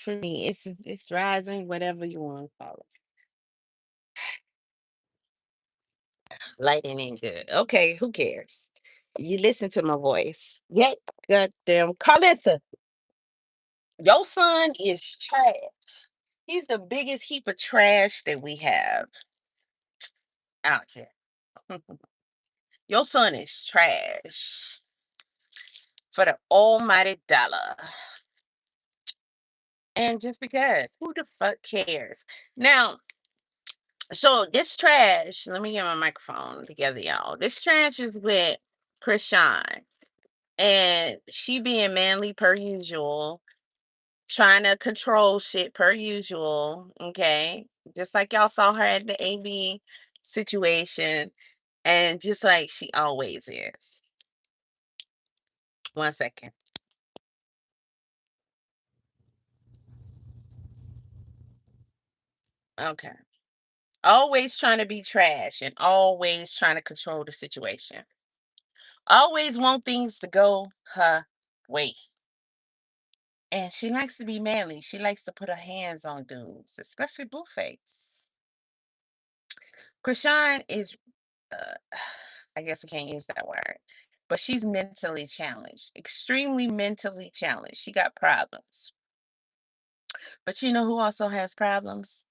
for me. It's rising, whatever you want to call it. Lighting ain't good. Okay, who cares? You listen to my voice. Yet, goddamn, Karlissa, your son is trash. He's the biggest heap of trash that we have out here. Your son is trash for the almighty dollar. And just because, who the fuck cares? Now, so this trash, let me get my microphone together, y'all. This trash is with Krishan. And she being manly per usual, trying to control shit per usual. Okay. Just like y'all saw her at the AB situation. And just like she always is. 1 second. Okay. Always trying to be trash and always trying to control the situation. Always want things to go her way. And she likes to be manly. She likes to put her hands on dudes, especially Blueface. Krishan is, uh, I guess I can't use that word, but she's mentally challenged, extremely mentally challenged. She got problems. But you know who also has problems?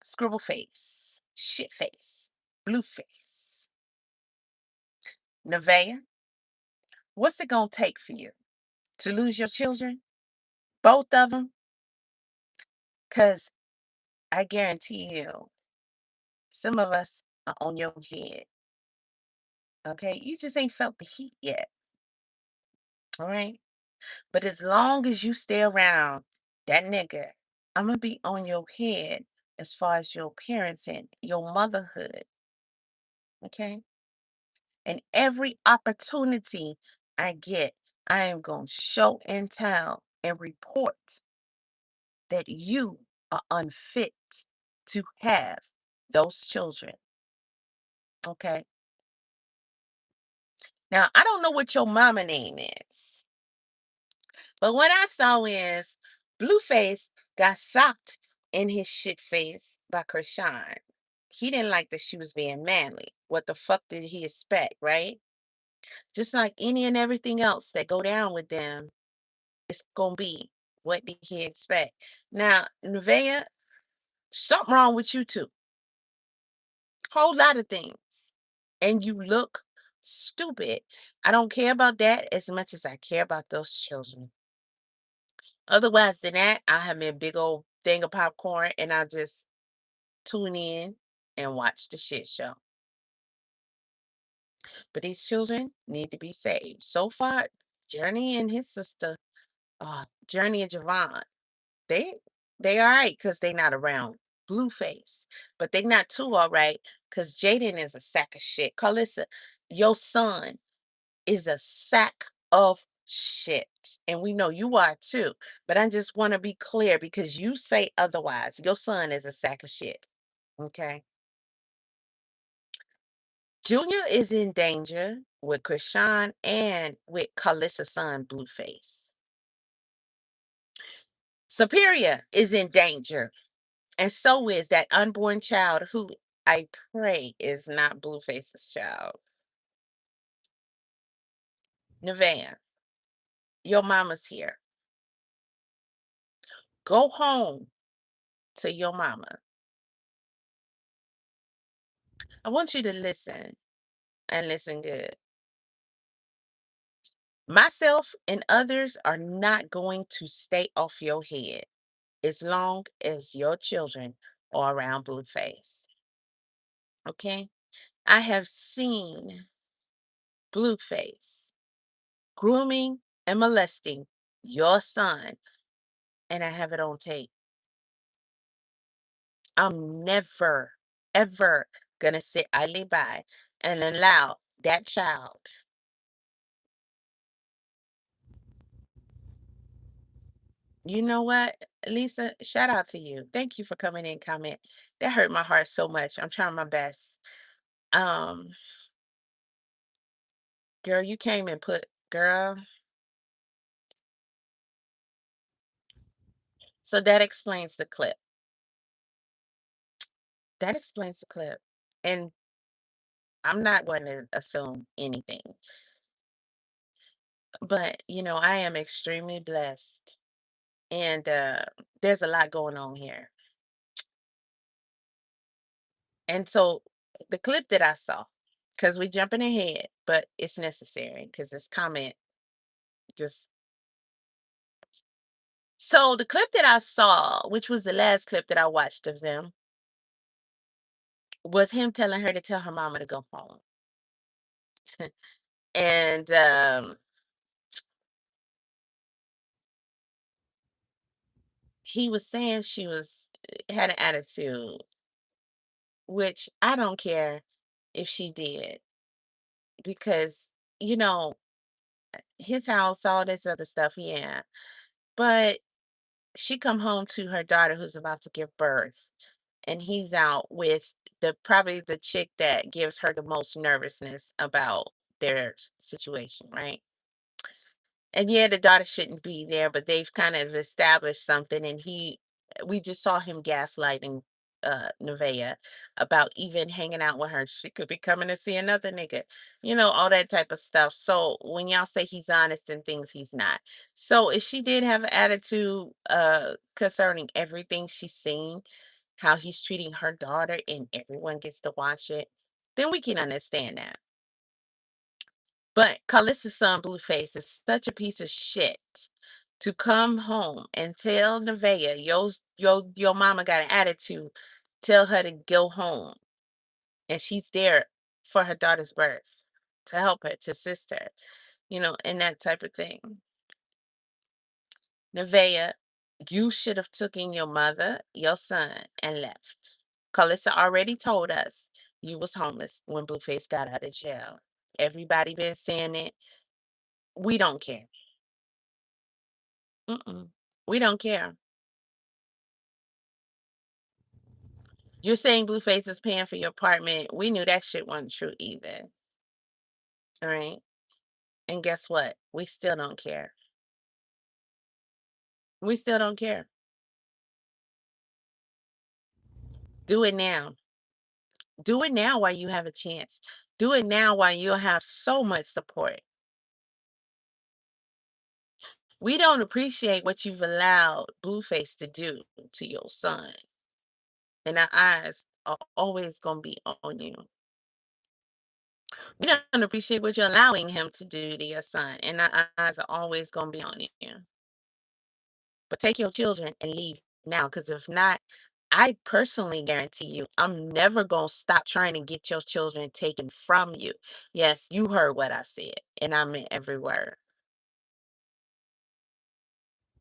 Scribble face, shit face, Blueface. Nevaeh, what's it gonna take for you to lose your children? Both of them? Because I guarantee you, some of us are on your head. Okay? You just ain't felt the heat yet. All right? But as long as you stay around that nigga, I'm going to be on your head as far as your parenting, your motherhood. Okay? And every opportunity I get, I am going to show and tell and report that you are unfit to have those children. Okay? Now, I don't know what your mama name is, but what I saw is Blueface got socked in his shit face by Krishan. He didn't like that she was being manly. What the fuck did he expect, right? Just like any and everything else that go down with them, it's gonna be what did he expect? Now, Nevaeh, something wrong with you too. Whole lot of things. And you look stupid. I don't care about that as much as I care about those children. Otherwise than that, I'll have me a big old thing of popcorn and I'll just tune in and watch the shit show. But these children need to be saved. So far, Journey and his sister, Journey and Javon, they they all right because they not around Blueface. But they not too all right because Jaden is a sack of shit. Karlissa, your son is a sack of shit. And we know you are too. But I just want to be clear because you say otherwise. Your son is a sack of shit. Okay. Junior is in danger with Krishan and with Karlissa's son, Blueface. Superior is in danger. And so is that unborn child who I pray is not Blueface's child. Nevaeh, your mama's here. Go home to your mama. I want you to listen and listen good. Myself and others are not going to stay off your head as long as your children are around Blueface. Okay? I have seen Blueface grooming and molesting your son, and I have it on tape. I'm never, ever gonna sit idly by and allow that child. You know what, Lisa? Shout out to you. Thank you for coming in, comment. That hurt my heart so much. I'm trying my best. Um, girl, you came and put, girl, So that explains the clip. That explains the clip. And I'm not going to assume anything, but I am extremely blessed. And there's a lot going on here. And so the clip that I saw, because we're jumping ahead, but it's necessary because this comment just. So the clip that I saw, which was the last clip that I watched of them, was him telling her to tell her mama to go home. And he was saying she was had an attitude, which I don't care if she did, because you know his house, all this other stuff, yeah. But she come home to her daughter who's about to give birth, and he's out with the probably the chick that gives her the most nervousness about their situation, right? And yeah, the daughter shouldn't be there, but they've kind of established something, and we just saw him gaslighting Nevaeh about even hanging out with her. She could be coming to see another nigga, all that type of stuff. So when y'all say he's honest and things, he's not. So if she did have an attitude concerning everything she's seen, how he's treating her daughter, and everyone gets to watch it, then we can understand that. But Karlissa's son, Blueface, is such a piece of shit to come home and tell Nevaeh, your mama got an attitude, tell her to go home. And she's there for her daughter's birth to help her, to assist her, and that type of thing. Nevaeh, you should have taken your mother, your son, and left. Karlissa already told us you was homeless when Blueface got out of jail. Everybody been saying it. We don't care. Mm-mm. We don't care. You're saying Blueface is paying for your apartment. We knew that shit wasn't true either. All right. And guess what? We still don't care. We still don't care. Do it now. Do it now while you have a chance. Do it now while you'll have so much support. We don't appreciate what you've allowed Blueface to do to your son. And our eyes are always going to be on you. We don't appreciate what you're allowing him to do to your son. And our eyes are always going to be on you. But take your children and leave now, because if not, I personally guarantee you, I'm never going to stop trying to get your children taken from you. Yes, you heard what I said, and I meant every word.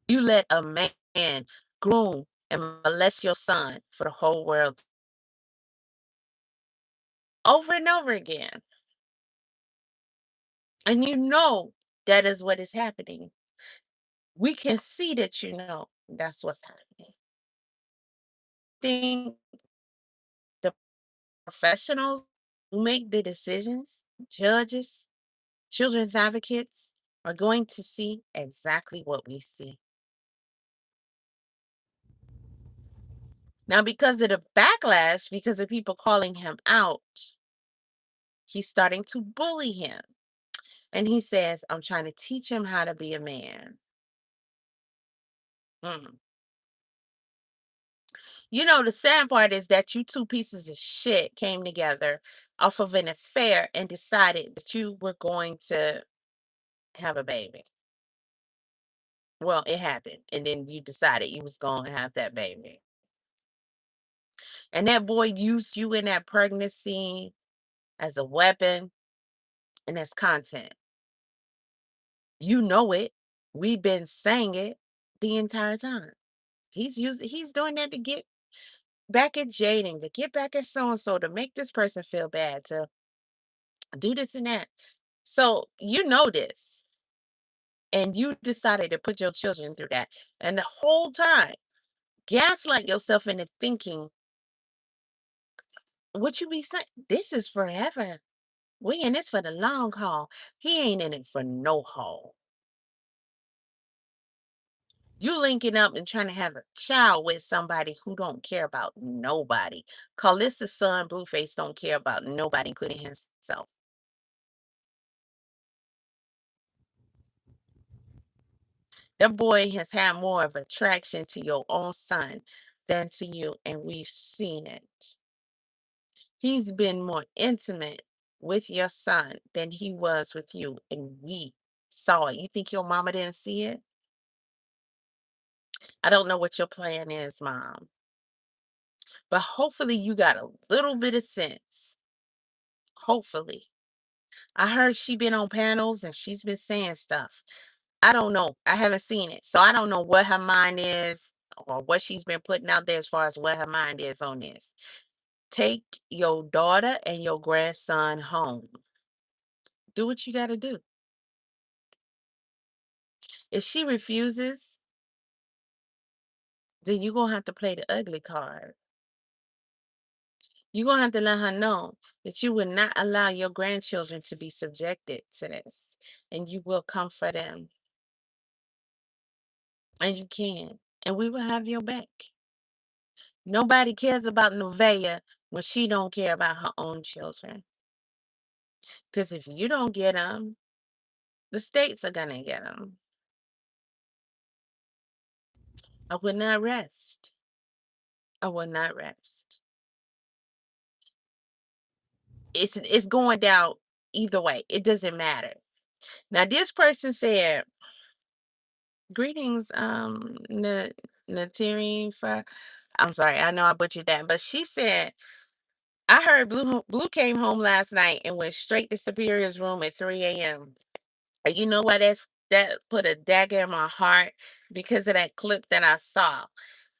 You let a man groom and molest your son for the whole world over and over again. And you know that is what is happening. We can see that that's what's happening. Think the professionals who make the decisions, judges, children's advocates, are going to see exactly what we see. Now, because of the backlash, because of people calling him out, he's starting to bully him. And he says, I'm trying to teach him how to be a man. Mm. The sad part is that you two pieces of shit came together off of an affair and decided that you were going to have a baby. Well, it happened, and then you decided you was going to have that baby. And that boy used you in that pregnancy as a weapon and as content. You know it. We've been saying it the entire time. He's doing that to get back at Jaden, to get back at so and so, to make this person feel bad, to do this and that. So you know this. And you decided to put your children through that. And the whole time, gaslight yourself into thinking what you be saying. This is forever. We in this for the long haul. He ain't in it for no haul. You linking up and trying to have a child with somebody who don't care about nobody. Karlissa's son, Blueface, don't care about nobody, including himself. That boy has had more of attraction to your own son than to you, and we've seen it. He's been more intimate with your son than he was with you, and we saw it. You think your mama didn't see it? I don't know what your plan is, mom, but hopefully you got a little bit of sense. Hopefully. I heard she been on panels and she's been saying stuff. I don't know. I haven't seen it. So I don't know what her mind is or what she's been putting out there as far as what her mind is on this. Take your daughter and your grandson home. Do what you got to do. If she refuses, then you're going to have to play the ugly card. You're going to have to let her know that you will not allow your grandchildren to be subjected to this, and you will come for them. And you can. And we will have your back. Nobody cares about Nevaeah when she don't care about her own children. Because if you don't get them, the states are going to get them. I will not rest. I will not rest. It's going down either way. It doesn't matter. Now, this person said, greetings, Natiri. I'm sorry, I know I butchered that, but she said, I heard Blue came home last night and went straight to Superior's room at 3 a.m. And you know why that put a dagger in my heart? Because of that clip that I saw.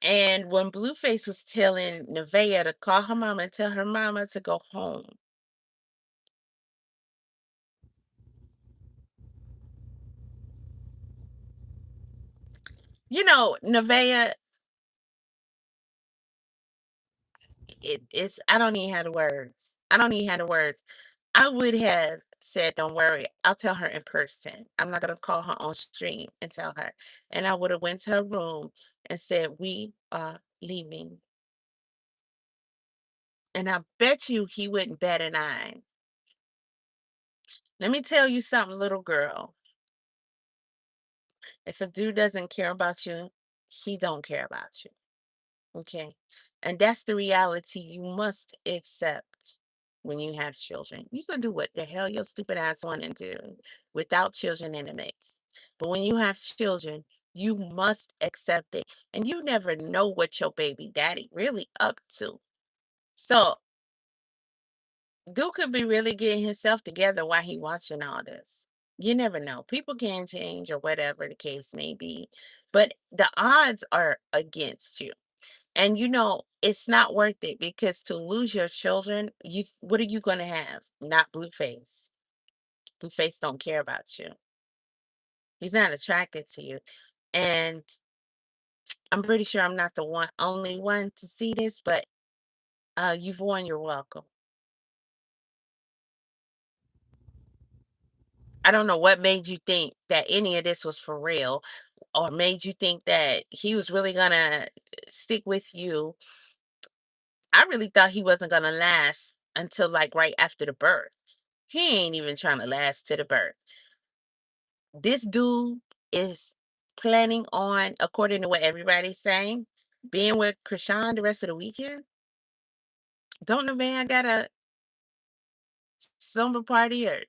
And when Blueface was telling Nevaeah to call her mama and tell her mama to go home. You know, Nevaeah, it's I don't even have the words. I don't even have the words. I would have said, don't worry, I'll tell her in person. I'm not gonna call her on stream and tell her. And I would have went to her room and said, we are leaving. And I bet you he wouldn't bat an eye. Let me tell you something, little girl. If a dude doesn't care about you, he don't care about you. Okay. And that's the reality you must accept when you have children. You can do what the hell your stupid ass want to do without children in the mix. But when you have children, you must accept it. And you never know what your baby daddy really up to. So Duke could be really getting himself together while he watching all this. You never know. People can change or whatever the case may be. But the odds are against you. And you know, it's not worth it because to lose your children, what are you gonna have? Not Blueface. Blueface don't care about you. He's not attracted to you. And I'm pretty sure I'm not the only one to see this, but you've won your welcome. I don't know what made you think that any of this was for real or made you think that he was really gonna stick with you. I really thought he wasn't gonna last until like right after the birth. He ain't even trying to last to the birth. This dude is planning on, according to what everybody's saying, being with Krishan the rest of the weekend. Don't know, man. I got a slumber party or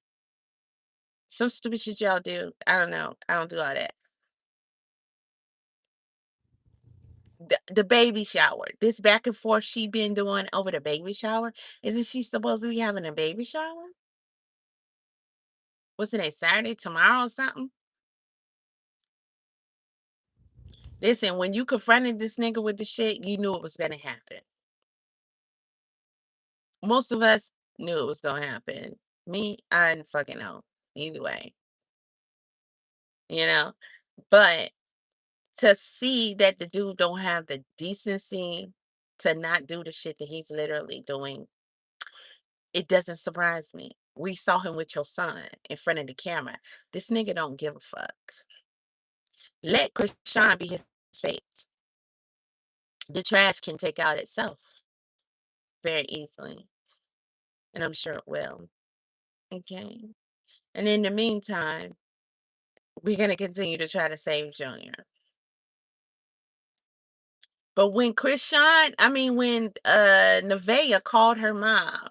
some stupid shit y'all do. I don't know. I don't do all that. The baby shower. This back and forth she been doing over the baby shower. Isn't she supposed to be having a baby shower? What's today? Saturday, tomorrow or something? Listen, when you confronted this nigga with the shit, you knew it was gonna happen. Most of us knew it was gonna happen. Me, I didn't fucking know. Either way, you know. But to see that the dude don't have the decency to not do the shit that he's literally doing, it doesn't surprise me. We saw him with your son in front of the camera. This nigga don't give a fuck. Let Krishan be his fate. The trash can take out itself very easily, and I'm sure it will. Okay. And in the meantime, we're going to continue to try to save Junior. But when when Nevaeah called her mom,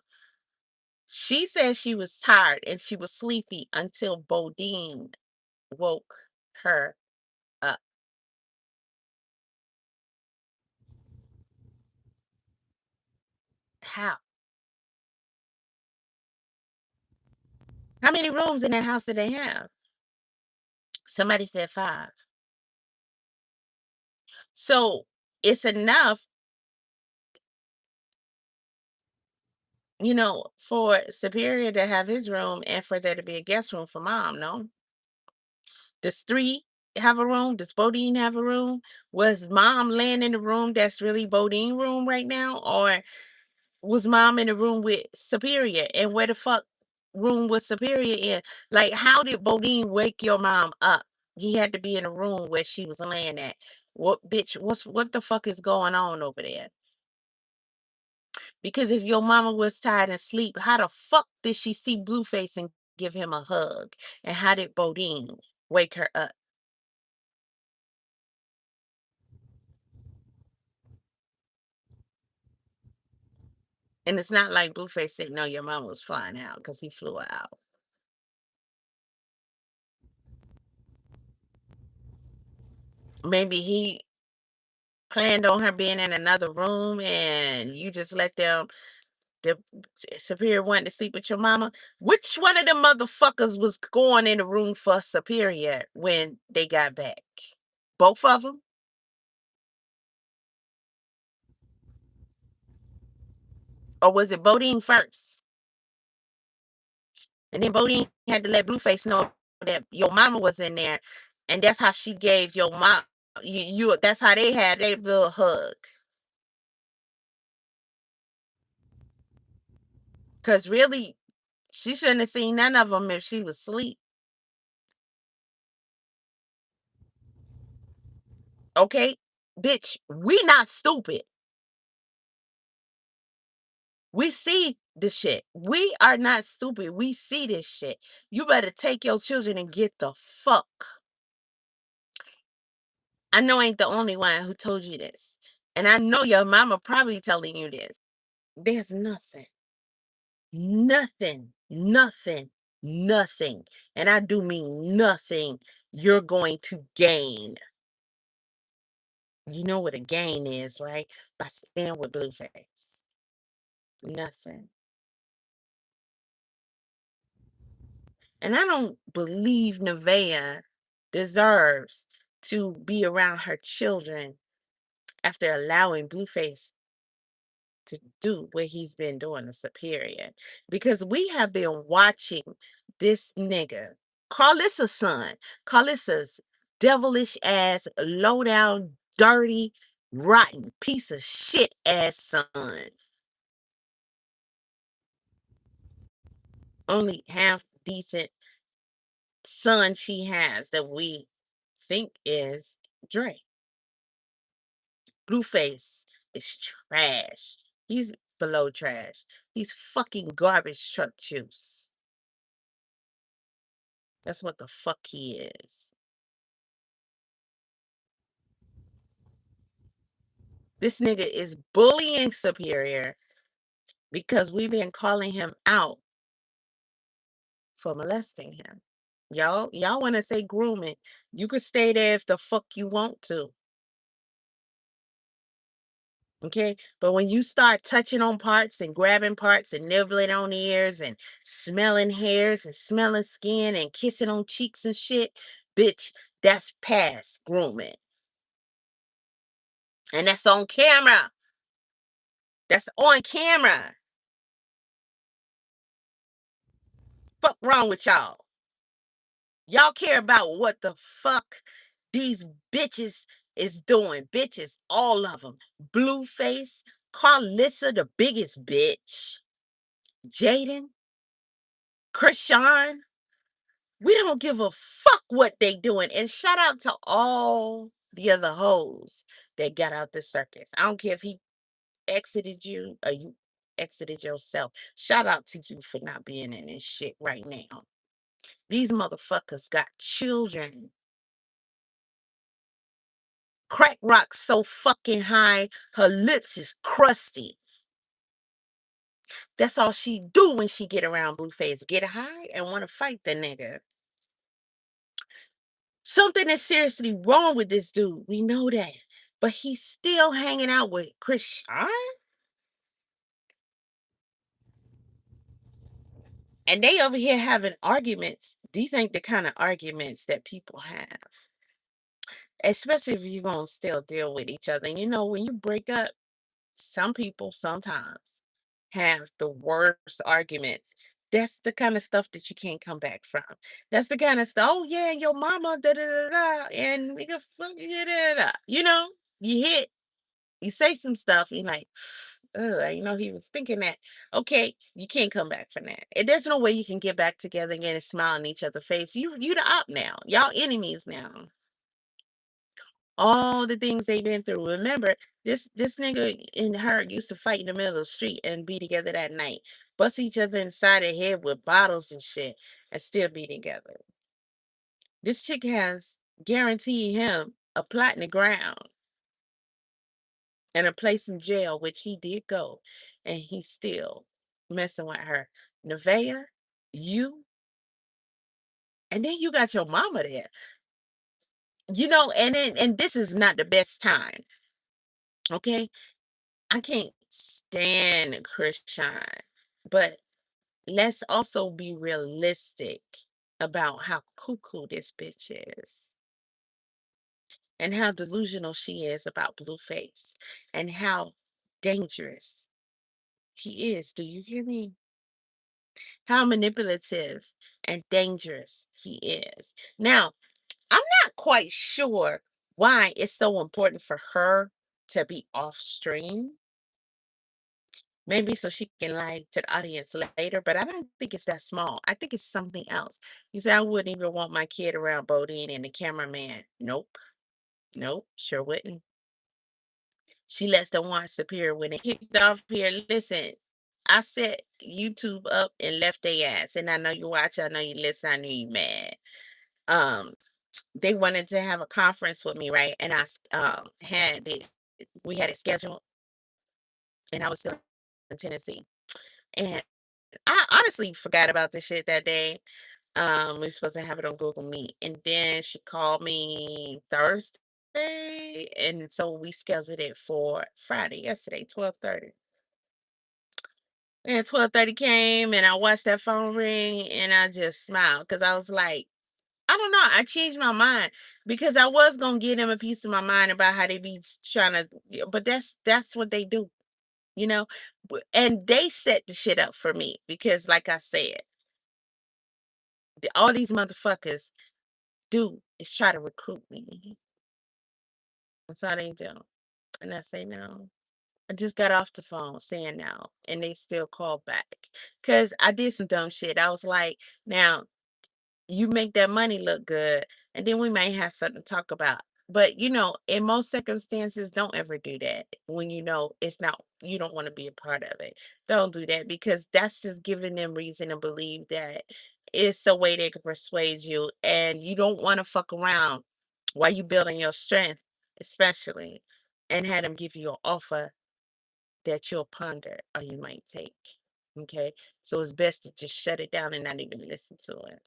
she said she was tired and she was sleepy until Bodine woke her up. How? How many rooms in that house did they have? Somebody said 5. So it's enough, for Superior to have his room and for there to be a guest room for mom, no? Does 3 have a room? Does Bodine have a room? Was mom laying in the room that's really Bodine room right now? Or was mom in the room with Superior? And where the fuck room was Superior in? Like, how did Bodine wake your mom up? He had to be in a room where she was laying at. What the fuck is going on over there? Because if your mama was tired and asleep, how the fuck did she see Blueface and give him a hug? And how did Bodine wake her up? And it's not like Blueface said, no, your mama was flying out, because he flew her out. Maybe he planned on her being in another room and you just let the Superior wanted to sleep with your mama. Which one of them motherfuckers was going in the room for Superior when they got back? Both of them? Or was it Bodine first? And then Bodine had to let Blueface know that your mama was in there. And that's how she gave your mom, that's how they had their little hug. Because really, she shouldn't have seen none of them if she was asleep. Okay? Bitch, we not stupid. We see the shit. We are not stupid. We see this shit. You better take your children and get the fuck. I know I ain't the only one who told you this. And I know your mama probably telling you this. There's nothing, nothing, nothing, nothing. And I do mean nothing you're going to gain. You know what a gain is, right? By staying with Blueface. Nothing. And I don't believe Nevaeah deserves to be around her children after allowing Blueface to do what he's been doing to Superior. Because we have been watching this nigga, Karlissa's son, Karlissa's devilish ass, low down, dirty, rotten piece of shit ass son. Only half decent son she has that we think is Dre. Blueface is trash. He's below trash. He's fucking garbage truck juice. That's what the fuck he is. This nigga is bullying Superior because we've been calling him out for molesting him. Y'all want to say grooming. You could stay there if the fuck you want to. Okay, but when you start touching on parts and grabbing parts and nibbling on ears and smelling hairs and smelling skin and kissing on cheeks and shit, bitch, that's past grooming. And that's on camera. That's on camera. Fuck wrong with y'all? Y'all care about what the fuck these bitches is doing. Bitches, all of them. Blueface, Karlissa, the biggest bitch. Jaden, Krishan, We don't give a fuck what they doing. And shout out to all the other hoes that got out the circus. I don't care if he exited you or you exited yourself. Shout out to you for not being in this shit right now. These motherfuckers got children. Crack rock so fucking high, her lips is crusty. That's all she do when she get around Blueface. Get high and want to fight the nigga. Something is seriously wrong with this dude. We know that. But he's still hanging out with Chris Sean? And they over here having arguments. These ain't the kind of arguments that people have. Especially if you're going to still deal with each other. And you know, when you break up, some people sometimes have the worst arguments. That's the kind of stuff that you can't come back from. That's the kind of stuff. Oh yeah, your mama da da da da, and we can fuck da da da. You know, you hit, you say some stuff, and you're like, ugh, you know, he was thinking that. Okay, you can't come back from that. And there's no way you can get back together again and smile in each other's face. You the op now. Y'all enemies now. All the things they've been through. Remember, this nigga and her used to fight in the middle of the street and be together that night. Bust each other inside the head with bottles and shit and still be together. This chick has guaranteed him a plot in the ground and a place in jail, which he did go, and he's still messing with her. Nevaeah, you, and then you got your mama there. You know, and this is not the best time. Okay? I can't stand Chris Shine, but let's also be realistic about how cuckoo this bitch is and how delusional she is about Blueface and how dangerous he is. Do you hear me? How manipulative and dangerous he is. Now, I'm not quite sure why it's so important for her to be off stream. Maybe so she can lie to the audience later, but I don't think it's that small. I think it's something else. You say, I wouldn't even want my kid around Bodine and the cameraman. Nope. Nope. Sure wouldn't. She lets them watch Superior when they kicked off here. Listen, I set YouTube up and left their ass. And I know you watch, I know you listen, I know you mad. Um, they wanted to have a conference with me, right? And I had it, we had it scheduled, and I was still in Tennessee. And I honestly forgot about the shit that day. We were supposed to have it on Google Meet. And then she called me Thursday. And so we scheduled it for Friday, yesterday, 12:30. And 12:30 came and I watched that phone ring and I just smiled because I was like, I don't know. I changed my mind because I was gonna give them a piece of my mind about how they be trying to, but that's what they do, you know. And they set the shit up for me because, like I said, all these motherfuckers do is try to recruit me. That's all they do. And I say no. I just got off the phone saying no. And they still call back. Cause I did some dumb shit. I was like, now you make that money look good, and then we might have something to talk about. But you know, in most circumstances, don't ever do that when you know it's not, you don't want to be a part of it. Don't do that because that's just giving them reason to believe that it's a way they can persuade you, and you don't want to fuck around while you building your strength, especially, and have them give you an offer that you'll ponder or you might take. Okay, so it's best to just shut it down and not even listen to it.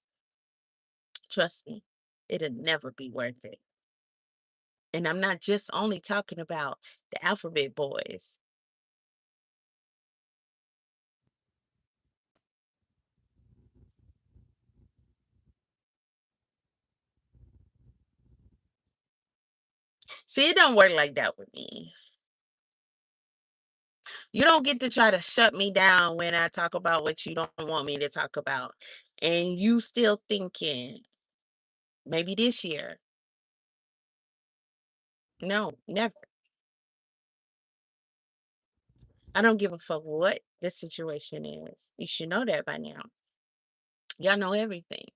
Trust me, it'll never be worth it. And I'm not just only talking about the alphabet boys. See, it don't work like that with me. You don't get to try to shut me down when I talk about what you don't want me to talk about. And you still thinking, maybe this year. No, never. I don't give a fuck what the situation is. You should know that by now. Y'all know everything.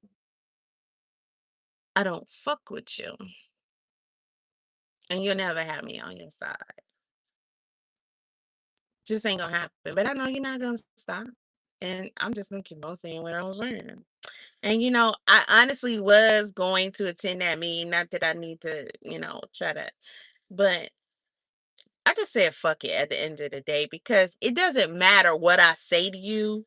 I don't fuck with you. And you'll never have me on your side. Just ain't gonna happen. But I know you're not gonna stop. And I'm just gonna keep on saying what I was saying. And I honestly was going to attend that meeting. Not that I need to, try to, but I just said fuck it at the end of the day because it doesn't matter what I say to you.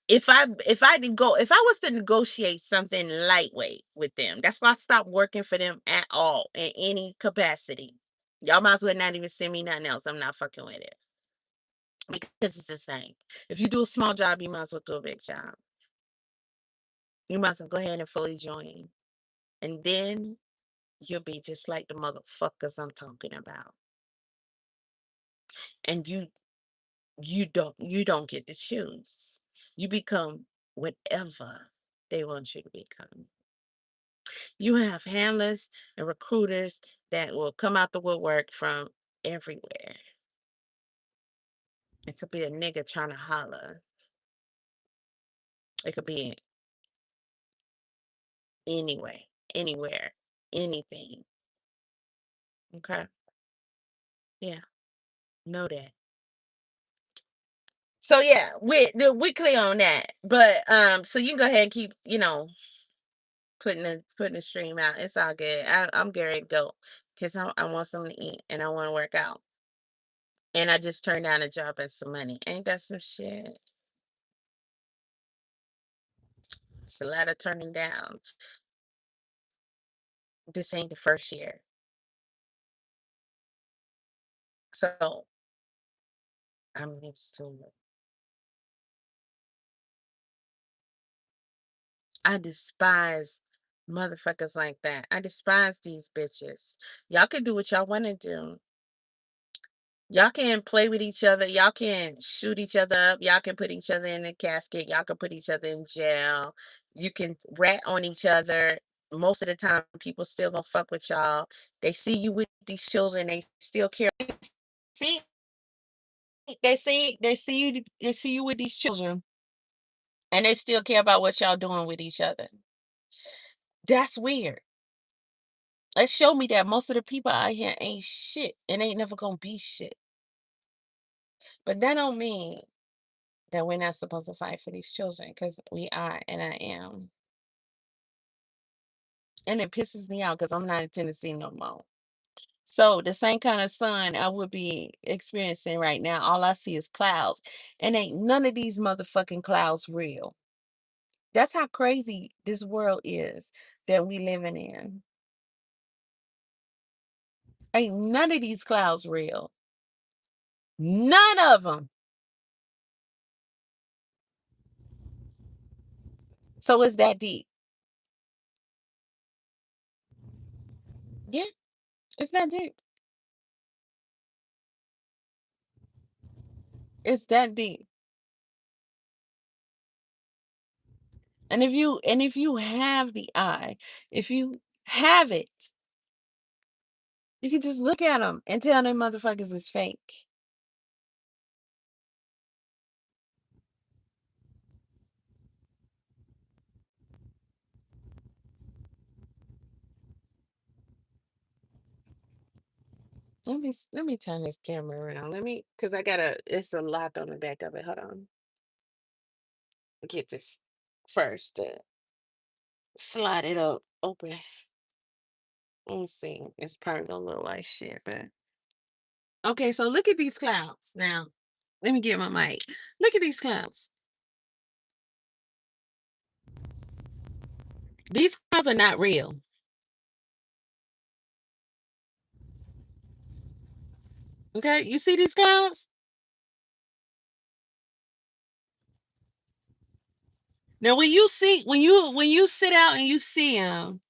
If I was to negotiate something lightweight with them, that's why I stopped working for them at all in any capacity. Y'all might as well not even send me nothing else. I'm not fucking with it because it's the same. If you do a small job, you might as well do a big job. You might as well go ahead and fully join, and then you'll be just like the motherfuckers I'm talking about. And you don't get to choose. You become whatever they want you to become. You have handlers and recruiters that will come out the woodwork from everywhere. It could be a nigga trying to holler. It could be anyway, anywhere, anything. Okay? Yeah, know that. So yeah, we clear on that. But so you can go ahead and keep, putting the stream out. It's all good. I'm ready to go because I want something to eat and I want to work out. And I just turned down a job and some money. Ain't that some shit? It's a lot of turning down. This ain't the first year. So I'm used to it. I despise motherfuckers like that. I despise these bitches. Y'all can do what y'all want to do. Y'all can play with each other. Y'all can shoot each other up. Y'all can put each other in a casket. Y'all can put each other in jail. You can rat on each other. Most of the time, people still gonna fuck with y'all. They see you with these children. They still care. See, they see you with these children, and they still care about what y'all doing with each other. That's weird. It showed me that most of the people out here ain't shit and ain't never gonna be shit. But that don't mean that we're not supposed to fight for these children because we are, and I am. And it pisses me out because I'm not in Tennessee no more. So the same kind of sun I would be experiencing right now, all I see is clouds. And ain't none of these motherfucking clouds real. That's how crazy this world is that we living in. Ain't none of these clouds real. None of them. So it's that deep. Yeah, it's that deep. It's that deep. And if you have the eye, if you have it, you can just look at them and tell them motherfuckers is fake. Let me turn this camera around. Cause it's a lock on the back of it. Hold on. Get this first. Slide it up, open. Let's see. It's probably gonna look like shit, but okay. So look at these clouds now. Let me get my mic. Look at these clouds. These clouds are not real. Okay, you see these clouds? Now, when you sit out and you see them,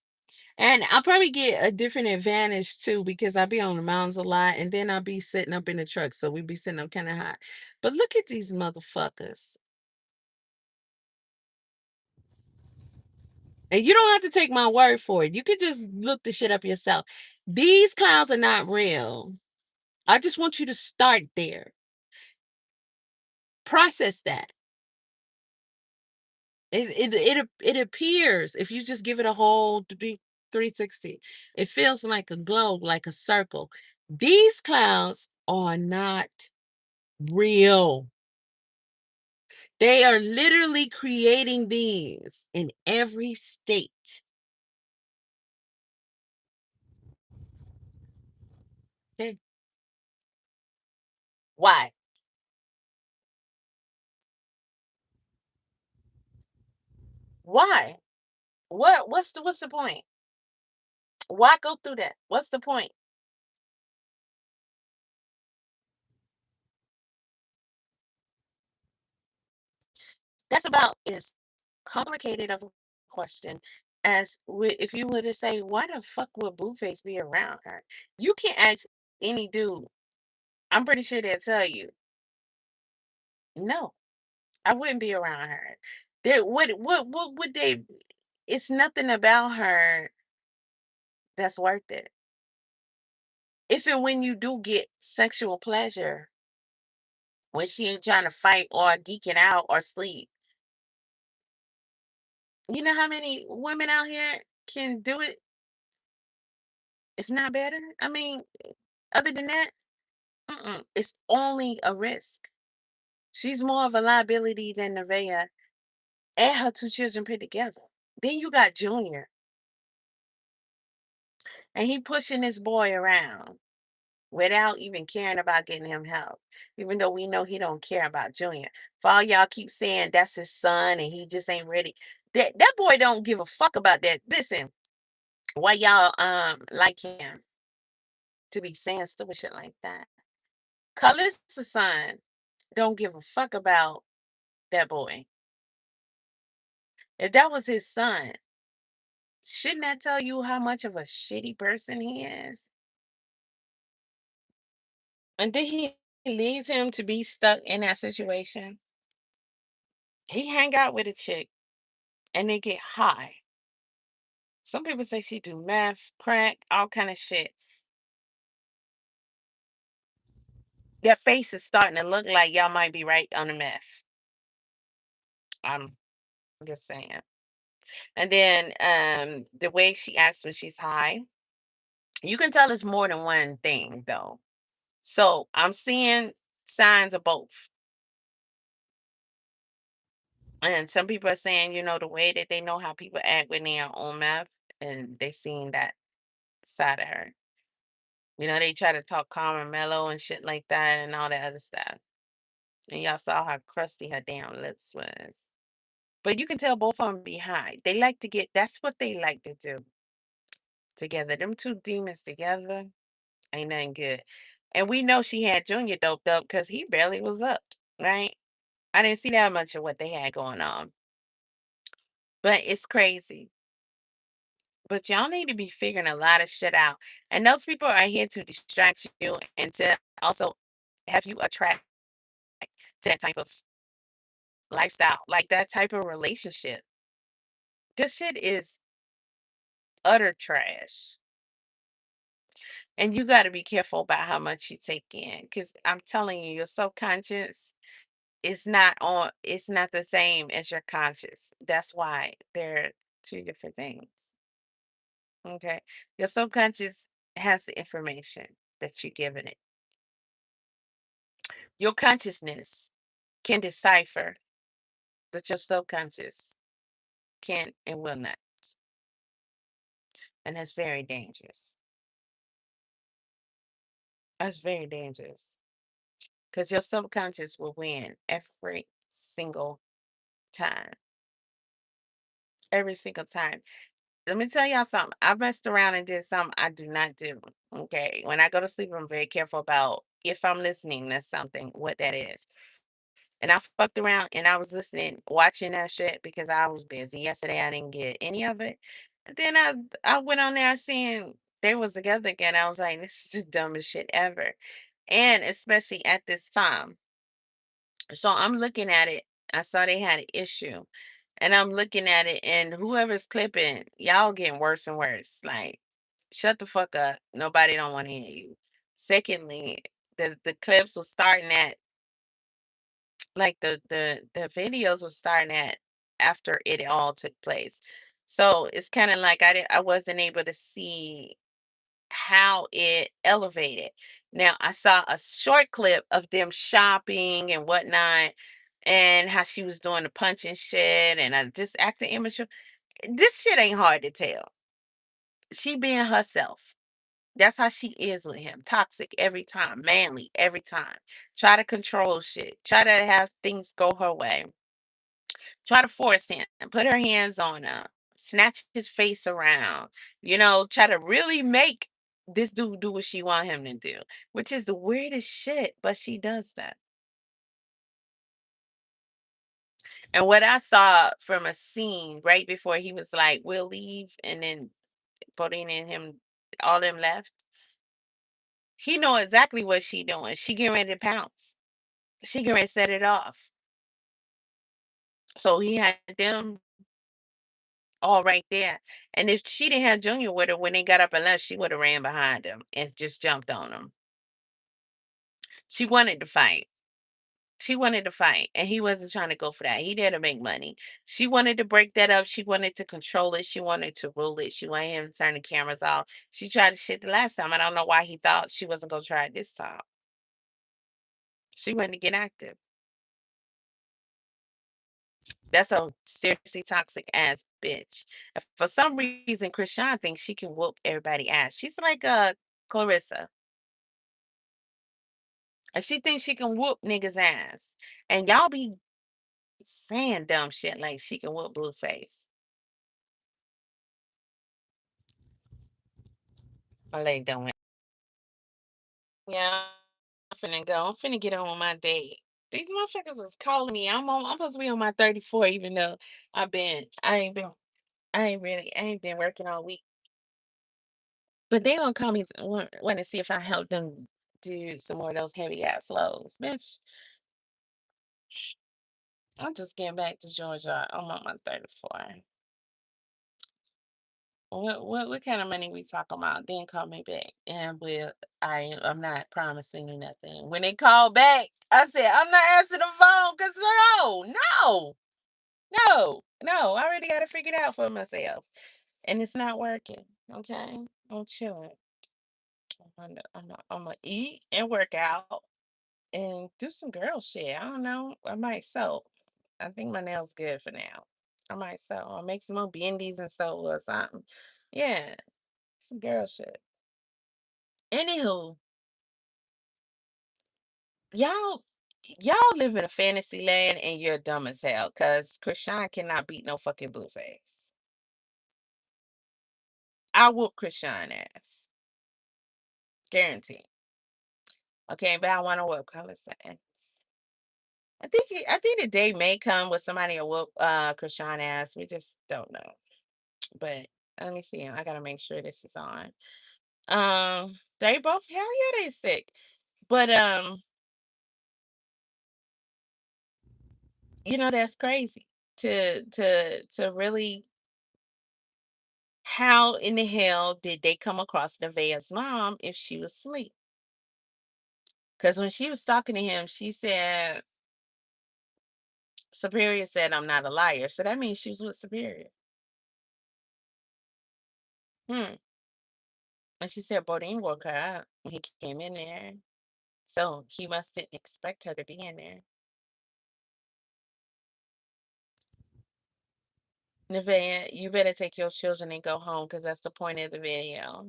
and I'll probably get a different advantage too because I be on the mountains a lot, and then I'll be sitting up in the truck, so we be sitting up kind of high. But look at these motherfuckers, and you don't have to take my word for it. You can just look the shit up yourself. These clouds are not real. I just want you to start there. Process that. It appears, if you just give it a whole 360, it feels like a globe, like a circle. These clouds are not real. They are literally creating these in every state. Okay. Why? Why? What's the point? Why go through that? What's the point? That's about as complicated of a question as if you were to say, why the fuck would Blueface be around her? You can't ask any dude. I'm pretty sure they'll tell you, no, I wouldn't be around her. What would they? It's nothing about her that's worth it. If and when you do get sexual pleasure, when she ain't trying to fight or geeking out or sleep, you know how many women out here can do it, if not better? I mean, other than that, it's only a risk. She's more of a liability than Nevaeh and her two children put together. Then you got Junior, and he pushing this boy around without even caring about getting him help. Even though we know he don't care about Junior. For all y'all keep saying that's his son and he just ain't ready. That boy don't give a fuck about that. Listen, why y'all like him to be saying stupid shit like that? Karlissa's son don't give a fuck about that boy. If that was his son, shouldn't that tell you how much of a shitty person he is? And then he leaves him to be stuck in that situation. He hang out with a chick and they get high. Some people say she do meth, crack, all kind of shit. Their face is starting to look like y'all might be right on the meth. I'm just saying. And then the way she acts when she's high, you can tell it's more than one thing though. So I'm seeing signs of both. And some people are saying, the way that they know how people act when they are on meth, and they seen that side of her. They try to talk calm and mellow and shit like that and all that other stuff. And y'all saw how crusty her damn lips was. But you can tell both of them be high. They like to that's what they like to do together. Them two demons together ain't nothing good. And we know she had Junior doped up because he barely was up, right? I didn't see that much of what they had going on. But it's crazy. But y'all need to be figuring a lot of shit out. And those people are here to distract you and to also have you attract to that type of lifestyle, like that type of relationship. This shit is utter trash. And you got to be careful about how much you take in. Because I'm telling you, your subconscious is it's not the same as your conscious. That's why they're two different things. Okay. Your subconscious has the information that you're giving it. Your consciousness can decipher that your subconscious can and will not. And that's very dangerous. That's very dangerous. Because your subconscious will win every single time. Every single time. Let me tell y'all something. I messed around and did something I do not do. Okay. When I go to sleep, I'm very careful about if I'm listening to something, what that is. And I fucked around and I was listening, watching that shit because I was busy yesterday. I didn't get any of it. And then I went on there seeing they was together again. I was like, this is the dumbest shit ever. And especially at this time. So I'm looking at it. I saw they had an issue. And I'm looking at it, and whoever's clipping, y'all getting worse and worse. Like, shut the fuck up. Nobody don't want to hear you. Secondly, the clips were starting at like the videos were starting at after it all took place. So it's kind of like I wasn't able to see how it elevated. Now I saw a short clip of them shopping and whatnot, and how she was doing the punching shit and just acting immature. This shit ain't hard to tell. She being herself. That's how she is with him. Toxic every time, manly every time. Try to control shit. Try to have things go her way. Try to force him. Put her hands on him. Snatch his face around. Try to really make this dude do what she want him to do, which is the weirdest shit, but she does that. And what I saw from a scene right before he was like, "We'll leave," and then Bodine and him, all them left. He know exactly what she doing. She getting ready to pounce. She getting ready to set it off. So he had them all right there. And if she didn't have Junior with her when they got up and left, she would have ran behind him and just jumped on him. She wanted to fight. She wanted to fight, and he wasn't trying to go for that. He there to make money. She wanted to break that up. She wanted to control it. She wanted to rule it. She wanted him to turn the cameras off. She tried to shit the last time. I don't know why he thought she wasn't gonna try it this time. She wanted to get active. That's a seriously toxic ass bitch. And for some reason, Krishan thinks she can whoop everybody ass. She's like Clarissa. And she thinks she can whoop niggas ass. And y'all be saying dumb shit like she can whoop Blueface. My leg don't went. Yeah, I'm finna go. I'm finna get on my date. These motherfuckers is calling me. I'm supposed to be on my 34, even though I ain't been working all week. But they gonna call me want to see if I help them do some more of those heavy ass loads. Bitch, I'm just getting back to Georgia. I'm on my 34. What kind of money we talking about? Then call me back. And I'm not promising you nothing. When they call back, I said, I'm not answering the phone because no. I already got it figured out for myself. And it's not working. Okay. I'm chilling. I'm gonna eat and work out and do some girl shit. I don't know. I might sew. I think my nails good for now. I might sew. I'll make some more bendies and sew or something. Yeah, some girl shit. Anywho, y'all y'all live in a fantasy land and you're dumb as hell because Krishan cannot beat no fucking Blueface. I whoop Krishan ass. Guaranteed. Okay, but I want to whoop Karlissa ass. I think the day may come with somebody will whoop Krishan ass. We just don't know. But let me see. I gotta make sure this is on. They both hell yeah, they sick. But that's crazy to really, how in the hell did they come across Nevaeh's mom if she was asleep? Because when she was talking to him, she said Superior said I'm not a liar. So that means she was with Superior. Hmm. And she said Bodine woke her up when he came in there. So he must didn't expect her to be in there. Nevaeh, you better take your children and go home because that's the point of the video.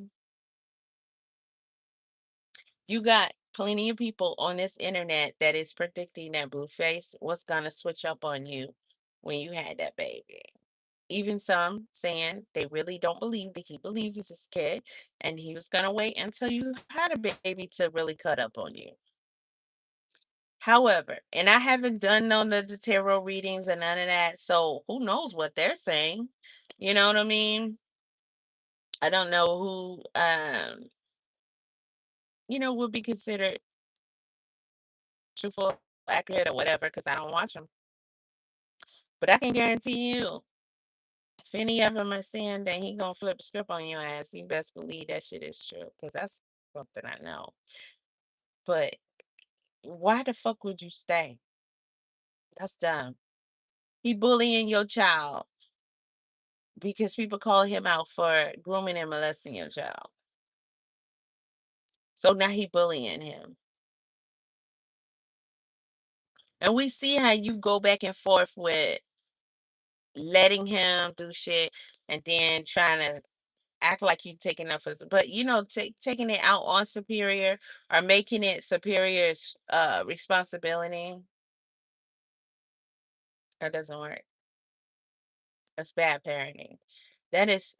You got plenty of people on this internet that is predicting that Blueface was gonna switch up on you when you had that baby. Even some saying they really don't believe that he believes it's his kid and he was gonna wait until you had a baby to really cut up on you. However, and I haven't done none of the tarot readings and none of that, so who knows what they're saying? You know what I mean? I don't know who would be considered truthful, accurate, or whatever, because I don't watch them. But I can guarantee you, if any of them are saying that he gonna flip the script on your ass, you best believe that shit is true, because that's something I know. But why the fuck would you stay? That's dumb. He bullying your child because people call him out for grooming and molesting your child. So now he bullying him. And we see how you go back and forth with letting him do shit and then trying to act like you taking up for, but taking it out on superior or making it superior's responsibility, that doesn't work. That's bad parenting. That is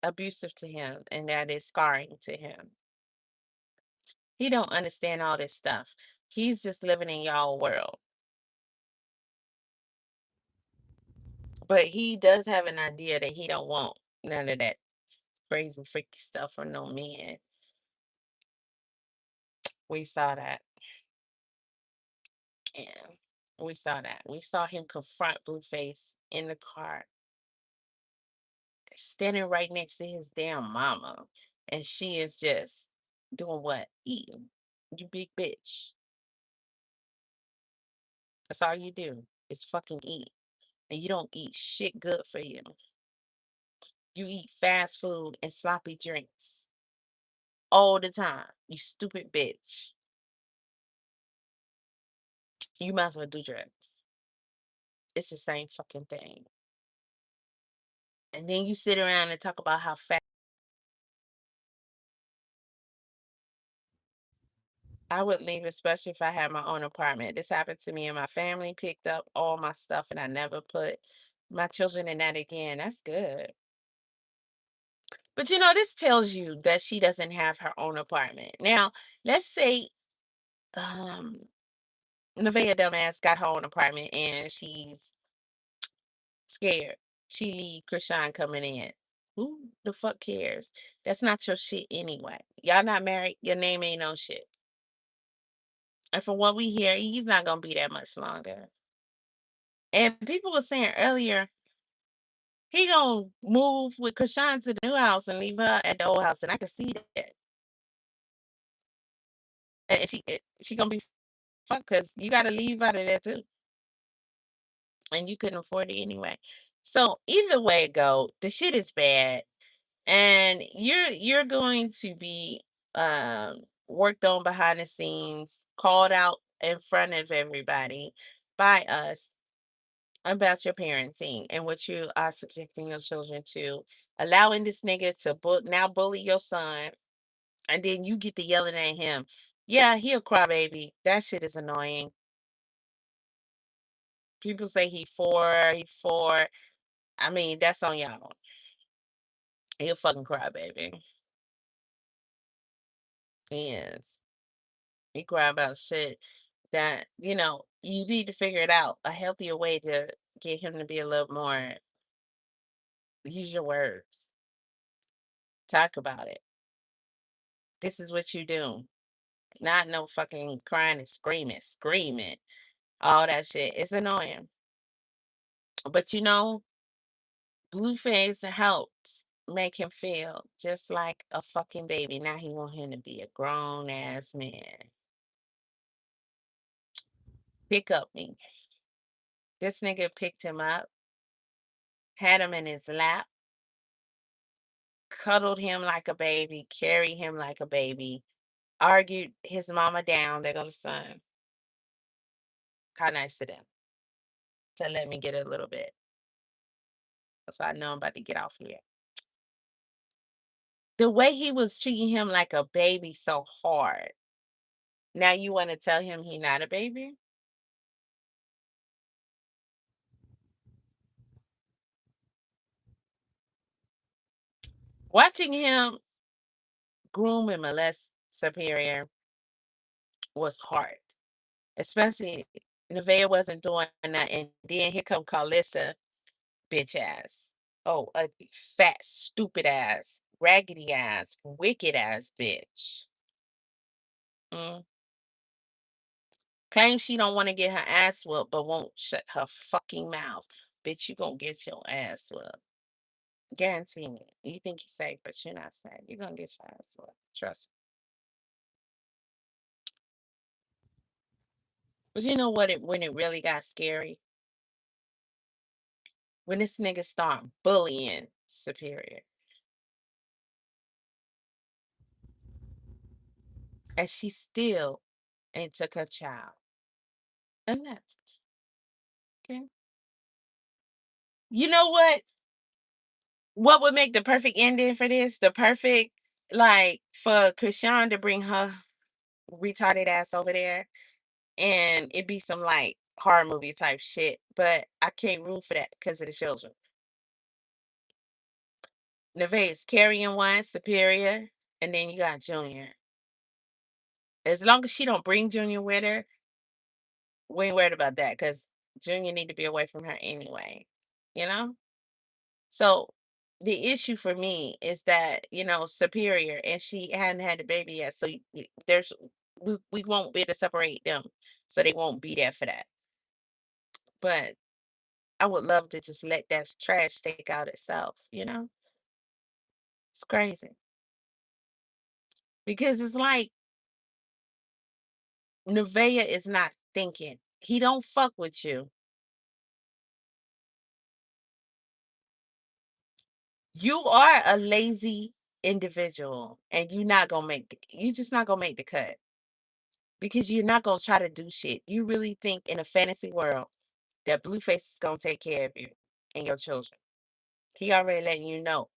abusive to him, and that is scarring to him. He don't understand all this stuff. He's just living in y'all world. But he does have an idea that he don't want none of that crazy freaky stuff for no men. We saw that. Yeah. We saw that. We saw him confront Blueface in the car, standing right next to his damn mama. And she is just doing what? Eating. You big bitch. That's all you do is fucking eat. And you don't eat shit good for you. You eat fast food and sloppy drinks all the time. You stupid bitch. You might as well do drugs. It's the same fucking thing. And then you sit around and talk about how fat. I would leave, especially if I had my own apartment. This happened to me and my family picked up all my stuff and I never put my children in that again. That's good. But this tells you that she doesn't have her own apartment. Now, let's say um Nevaeh dumbass got her own apartment and she's scared. She leave Krishan coming in. Who the fuck cares? That's not your shit anyway. Y'all not married. Your name ain't no shit. And from what we hear, he's not gonna be that much longer. And people were saying earlier, he gonna move with Krishan to the new house and leave her at the old house, and I can see that. And she gonna be fucked because you gotta leave out of there too, and you couldn't afford it anyway. So either way it go, the shit is bad, and you're going to be worked on behind the scenes, called out in front of everybody by us about your parenting and what you are subjecting your children to, allowing this nigga to now bully your son, and then you get to yelling at him. Yeah, he a crybaby. That shit is annoying. People say he 4. I mean, that's on y'all. He a fucking crybaby. He is. He cry about shit that, you need to figure it out. A healthier way to get him to be a little more, use your words. Talk about it. This is what you do. Not no fucking crying and screaming, all that shit. It's annoying. But Blueface helped make him feel just like a fucking baby. Now he want him to be a grown ass man. Pick up me. This nigga picked him up, had him in his lap, cuddled him like a baby, carried him like a baby, argued his mama down. There go the son. How nice of them to let me get a little bit. So I know I'm about to get off here. The way he was treating him like a baby so hard. Now you want to tell him he not a baby? Watching him groom and molest Superior was hard. Especially Nevaeh wasn't doing nothing. Then here come Karlissa, bitch ass. Oh, a fat, stupid ass, raggedy ass, wicked ass bitch. Mm. Claims she don't want to get her ass whooped, but won't shut her fucking mouth. Bitch, you gonna get your ass whooped. Guarantee me. You think you're safe, but you're not safe. You're gonna get your ass whooped. Trust me. But you know what? When it really got scary, when this nigga start bullying Superior, and she still ain't took her child and left. Okay. You know what? What would make the perfect ending for this? The perfect, like, for Krishan to bring her retarded ass over there and it be some like horror movie type shit. But I can't root for that because of the children. Nevaeh is carrying one, Superior, and then you got Junior. As long as she don't bring Junior with her, we ain't worried about that because Junior need to be away from her anyway. You know? So the issue for me is that, Superior, and she hadn't had the baby yet. So there's we won't be able to separate them. So they won't be there for that. But I would love to just let that trash take out itself. It's crazy. Because it's like Nevaeh is not thinking. He don't fuck with you. You are a lazy individual and you just not gonna make the cut because you're not gonna try to do shit. You really think in a fantasy world that Blueface is gonna take care of you and your children. He already letting you know,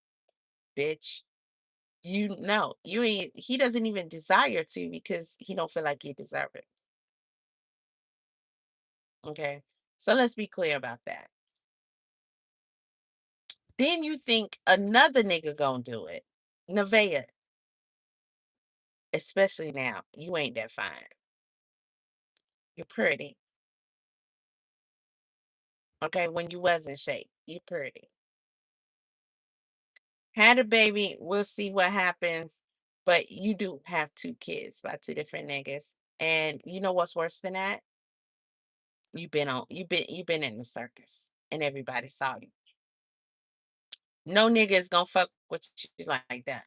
bitch. You know, you ain't he doesn't even desire to because he don't feel like you deserve it. Okay. So let's be clear about that. Then you think another nigga gonna do it. Nevaeh, especially now, you ain't that fine. You're pretty. Okay. When you was in shape, you're pretty. Had a baby, we'll see what happens. But you do have two kids by two different niggas. And you know what's worse than that? You've been in the circus and everybody saw you. No nigga is gonna fuck with you like that.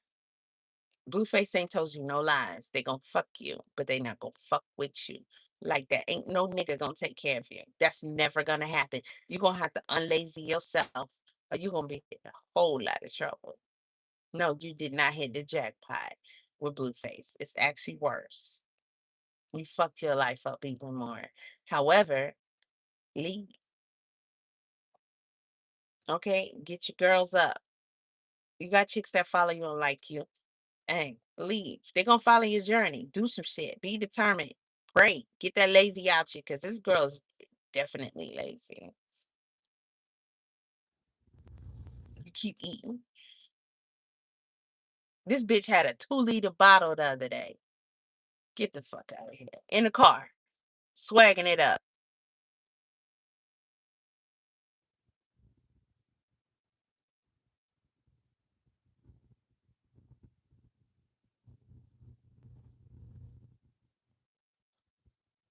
Blueface ain't told you no lies. They gonna fuck you, but they not gonna fuck with you like that. Ain't no nigga gonna take care of you. That's never gonna happen. You gonna have to unlazy yourself, or you gonna be in a whole lot of trouble. No, you did not hit the jackpot with Blueface. It's actually worse. You fucked your life up even more. However, leave. Okay, get your girls up. You got chicks that follow you and like you. Hey, leave. They're gonna follow your journey. Do some shit. Be determined. Pray. Get that lazy out you because this girl's definitely lazy. You keep eating. This bitch had a 2-liter bottle the other day. Get the fuck out of here. In the car. Swagging it up.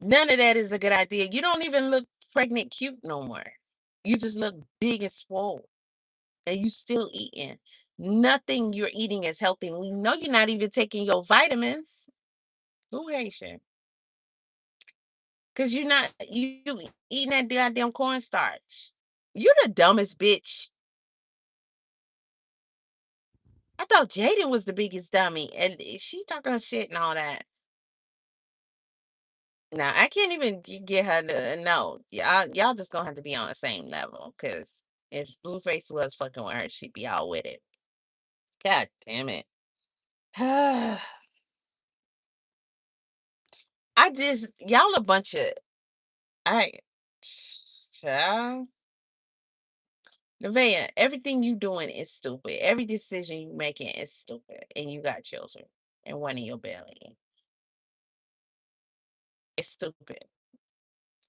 None of that is a good idea. You don't even look pregnant cute no more. You just look big and swole. And you still eating. Nothing you're eating is healthy. We know you're not even taking your vitamins. Who hates you? Cause you eating that goddamn cornstarch. You the dumbest bitch. I thought Jaden was the biggest dummy, and she talking shit and all that. Now I can't even get her to no. Y'all just gonna have to be on the same level. Cause if Blueface was fucking with her, she'd be all with it. God damn it. I just y'all a bunch of I child. Nevaeh, everything you doing is stupid. Every decision you making is stupid. And you got children and one in your belly. It's stupid.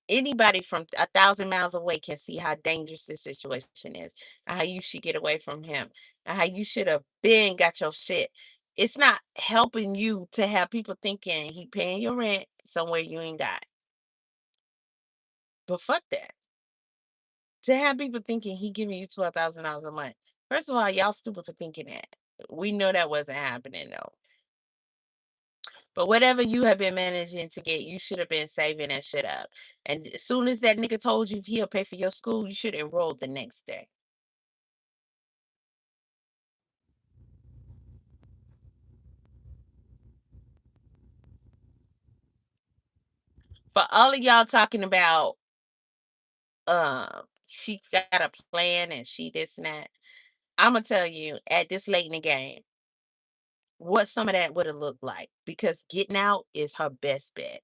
Anybody from 1,000 miles away can see how dangerous this situation is, and how you should get away from him, and how you should have been got your shit. It's not helping you to have people thinking he paying your rent somewhere you ain't got. But fuck that. To have people thinking he giving you $12,000 a month. First of all, y'all stupid for thinking that. We know that wasn't happening though. But whatever you have been managing to get, you should have been saving that shit up. And as soon as that nigga told you he'll pay for your school, you should enroll the next day. For all of y'all talking about she got a plan and she this and that, I'm gonna tell you at this late in the game what some of that would have looked like, because getting out is her best bet.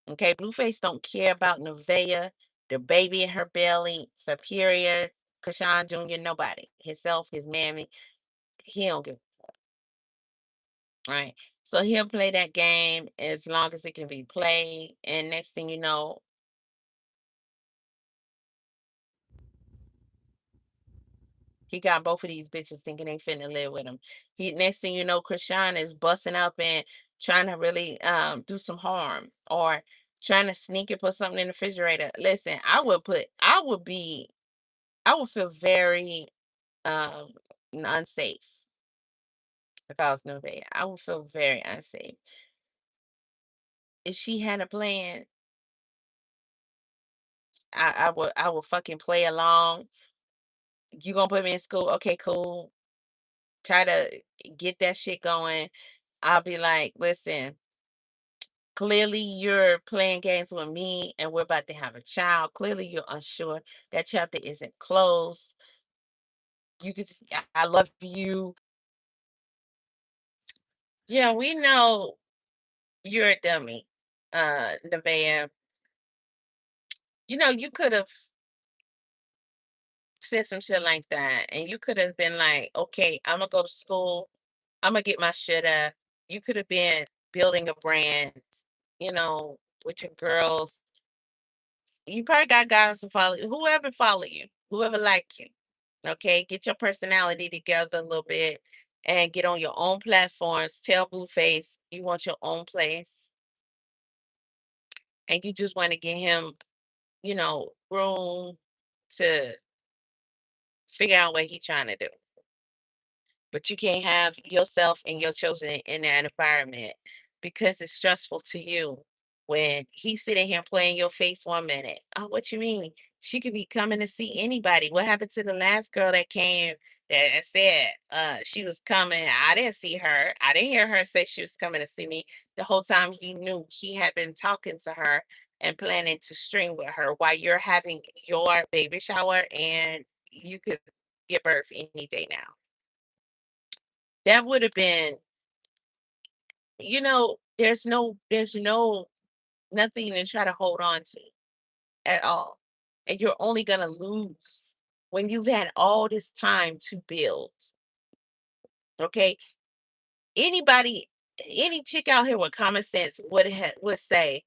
Okay, Blueface don't care about Nevaeh, the baby in her belly, Superior, Kashawn Jr., nobody. Himself, his mammy, he don't give. Right. So he'll play that game as long as it can be played. And next thing you know, he got both of these bitches thinking they finna live with him. He Next thing you know, Krishan is busting up and trying to really do some harm, or trying to sneak and put something in the refrigerator. Listen, I would feel very um unsafe if I was Nevaeh. I would feel very unsafe. If she had a plan, I would fucking play along. You gonna put me in school? Okay, cool. Try to get that shit going. I'll be like, listen, clearly you're playing games with me and we're about to have a child. Clearly you're unsure. That chapter isn't closed. You could I love you. Yeah, we know you're a dummy, Nevaeh. You could have said some shit like that, and you could have been like, okay, I'm gonna go to school. I'm gonna get my shit up. You could have been building a brand, you know, with your girls. You probably got guys to follow you, whoever like you. Okay, get your personality together a little bit and get on your own platforms. Tell Blueface you want your own place, and you just want to get him, room to figure out what he's trying to do. But you can't have yourself and your children in that environment, because it's stressful to you when he's sitting here playing your face 1 minute. Oh, what you mean? She could be coming to see anybody. What happened to the last girl that came that said she was coming? I didn't see her. I didn't hear her say she was coming to see me. The whole time he knew he had been talking to her and planning to string with her while you're having your baby shower, and you could give birth any day now. That would have been, there's no nothing to try to hold on to at all. And you're only gonna lose when you've had all this time to build. Okay. Anybody, any chick out here with common sense would say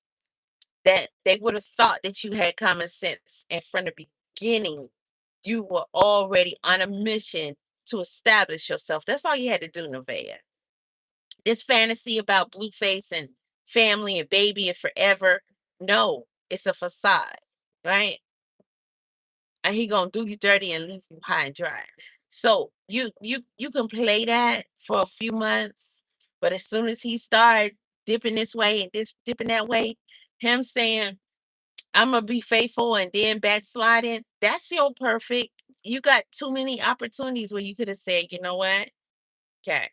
that they would have thought that you had common sense, and from the beginning, you were already on a mission to establish yourself. That's all you had to do, Nevaeh. This fantasy about Blueface and family and baby and forever. No, it's a facade, right? And he gonna do you dirty and leave you high and dry. So you can play that for a few months, but as soon as he started dipping this way and this dipping that way, him saying, I'm gonna be faithful and then backsliding, that's your perfect. You got too many opportunities where you could have said, you know what? Okay,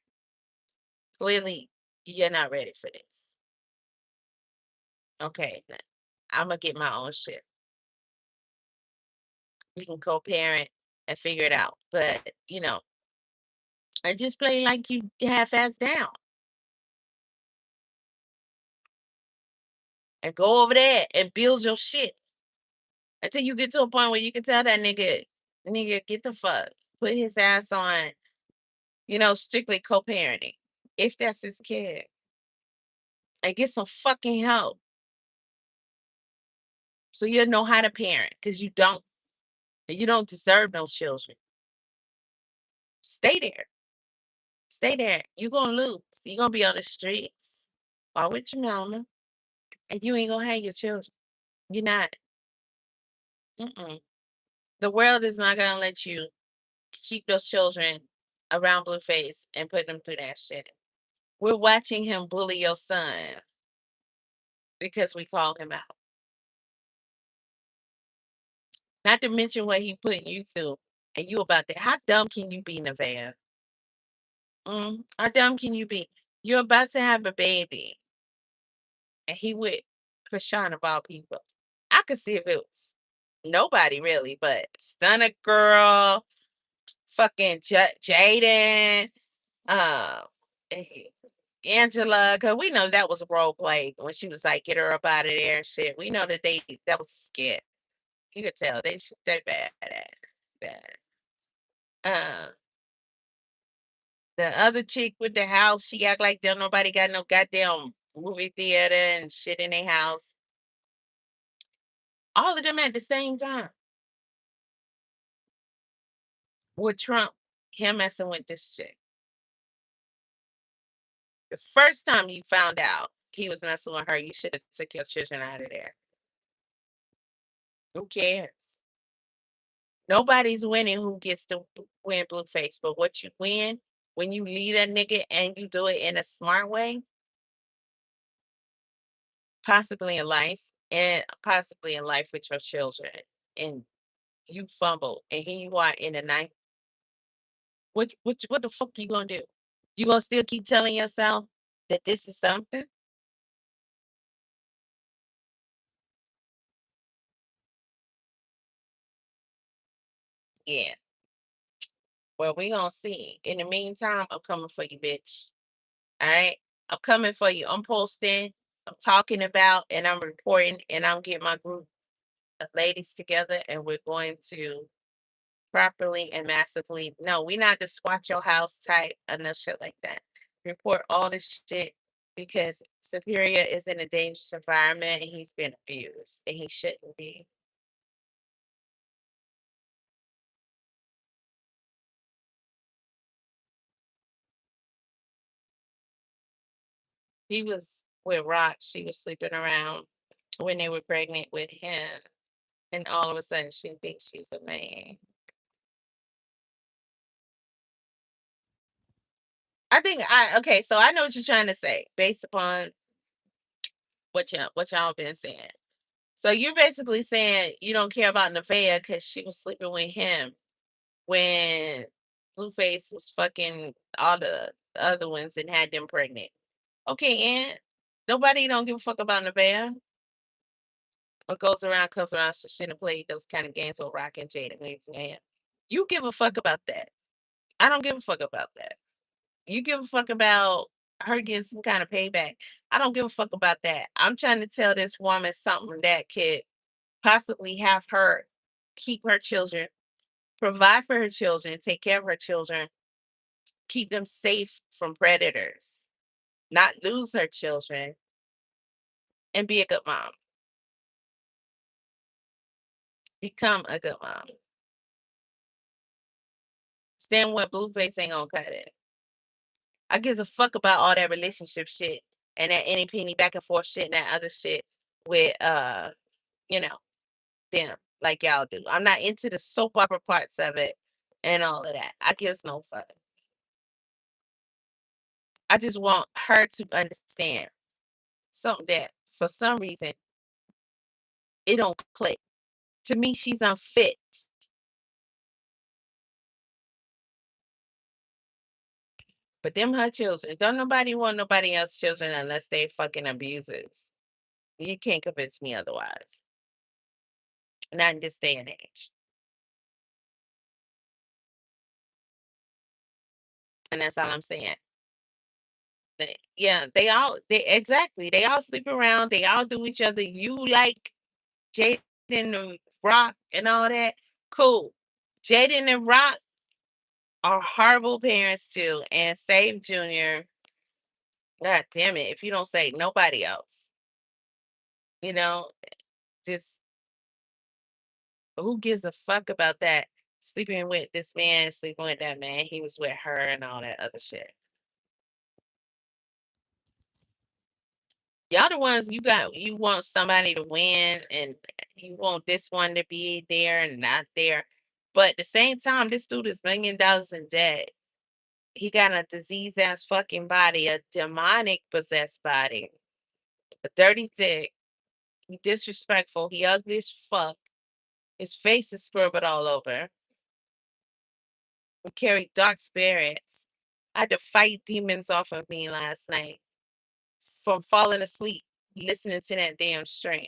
clearly you're not ready for this. Okay, I'm gonna get my own shit. We can co-parent and figure it out. But I just play like you half-ass down and go over there and build your shit until you get to a point where you can tell that nigga, get the fuck, put his ass on, strictly co-parenting, if that's his kid, and get some fucking help so you know how to parent, because you don't, and you don't deserve no children. Stay there. Stay there. You're gonna lose. You're gonna be on the streets or with your mama, and you ain't gonna have your children. You're not. Mm-mm. The world is not gonna let you keep those children around Blueface and put them through that shit. We're watching him bully your son because we called him out. Not to mention what he putting you through. And you about that. How dumb can you be, Nevaeh? How dumb can you be? You're about to have a baby. And he with Krishan of all people. I could see if it was nobody really, but Stunner Girl, fucking Jaden, uh, eh, Angela, because we know that was a role play when she was like, get her up out of there and shit. We know that that was a skit. You could tell they bad at it. Bad. Uh, the other chick with the house, she act like don't nobody got no goddamn movie theater and shit in their house. All of them at the same time. With Trump, him messing with this chick. The first time you found out he was messing with her, you should have took your children out of there. Who cares? Nobody's winning who gets to win Blueface, but what you win when you lead a nigga and you do it in a smart way, possibly in life, and possibly in life with your children, and you fumble, and here you are in the night. What the fuck you gonna do? You gonna still keep telling yourself that this is something? Yeah. Well, we gonna see. In the meantime, I'm coming for you, bitch. All right. I'm coming for you. I'm posting. I'm talking about, and I'm reporting, and I'm getting my group of ladies together, and we're going to properly and massively. No, we're not the squat your house type and no shit like that. Report all this shit because Superior is in a dangerous environment and he's been abused and he shouldn't be. He was with Rock. She was sleeping around when they were pregnant with him. And all of a sudden she thinks she's a man. I think I okay, so I know what you're trying to say based upon what y'all been saying. So you're basically saying you don't care about Nevaeh because she was sleeping with him when Blueface was fucking all the other ones and had them pregnant. Okay, and nobody don't give a fuck about Nevaeh. What goes around comes around. She shouldn't have played those kind of games with Rock and Jada. Man. You give a fuck about that. I don't give a fuck about that. You give a fuck about her getting some kind of payback. I don't give a fuck about that. I'm trying to tell this woman something that could possibly have her keep her children, provide for her children, take care of her children, keep them safe from predators, not lose her children, and be a good mom. Become a good mom. Stand where Blueface ain't gonna cut it. I gives a fuck about all that relationship shit and that any penny back and forth shit and that other shit with you know, them like y'all do. I'm not into the soap opera parts of it and all of that. I gives no fuck. I just want her to understand something that for some reason it don't click. To me, she's unfit. But them her children. Don't nobody want nobody else's children unless they fucking abusers. You can't convince me otherwise. Not in this day and age. And that's all I'm saying. Yeah, they exactly. They all sleep around. They all do each other. You like Jaden and Rock and all that. Cool. Jaden and Rock are horrible parents too. And save Junior. God damn it. If you don't say nobody else, you know, just who gives a fuck about that? Sleeping with this man, sleeping with that man. He was with her and all that other shit. Y'all the ones you want somebody to win and you want this one to be there and not there. But at the same time, this dude is $1 million in debt. He got a disease ass fucking body, a demonic possessed body, a dirty dick. He disrespectful. He ugly as fuck. His face is scribbled all over. We carry dark spirits. I had to fight demons off of me last night from falling asleep listening to that damn stream.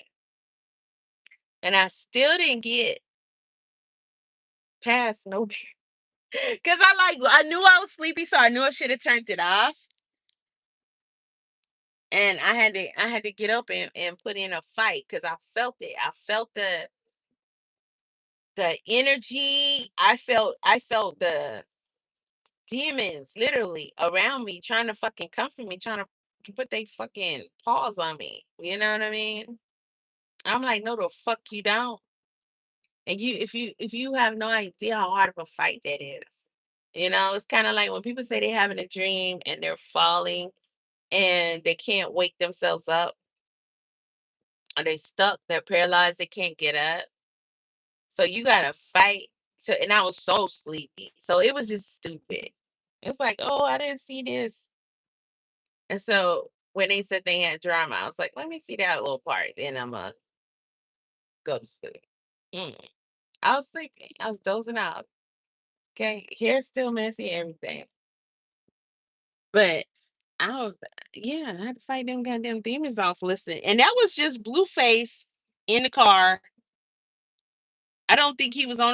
And I still didn't get past no because I knew I was sleepy, so I knew I should have turned it off. And I had to get up and put in a fight because I felt it. I felt the energy. I felt the demons literally around me trying to fucking comfort me, trying to put their fucking paws on me. You know what I mean? I'm like, no, the fuck you don't. And if you have no idea how hard of a fight that is. It's kind of like when people say they're having a dream and they're falling and they can't wake themselves up, or they stuck, they're paralyzed, they can't get up. So you gotta fight to, and I was so sleepy. So it was just stupid. It's like, oh, I didn't see this. And so when they said they had drama, I was like, let me see that little part. Then I'm gonna go to sleep. Mm. I was sleeping. I was dozing out. Okay. Hair still messy, everything. But I was, yeah, I had to fight them goddamn demons off. Listen. And that was just Blueface in the car. I don't think he was on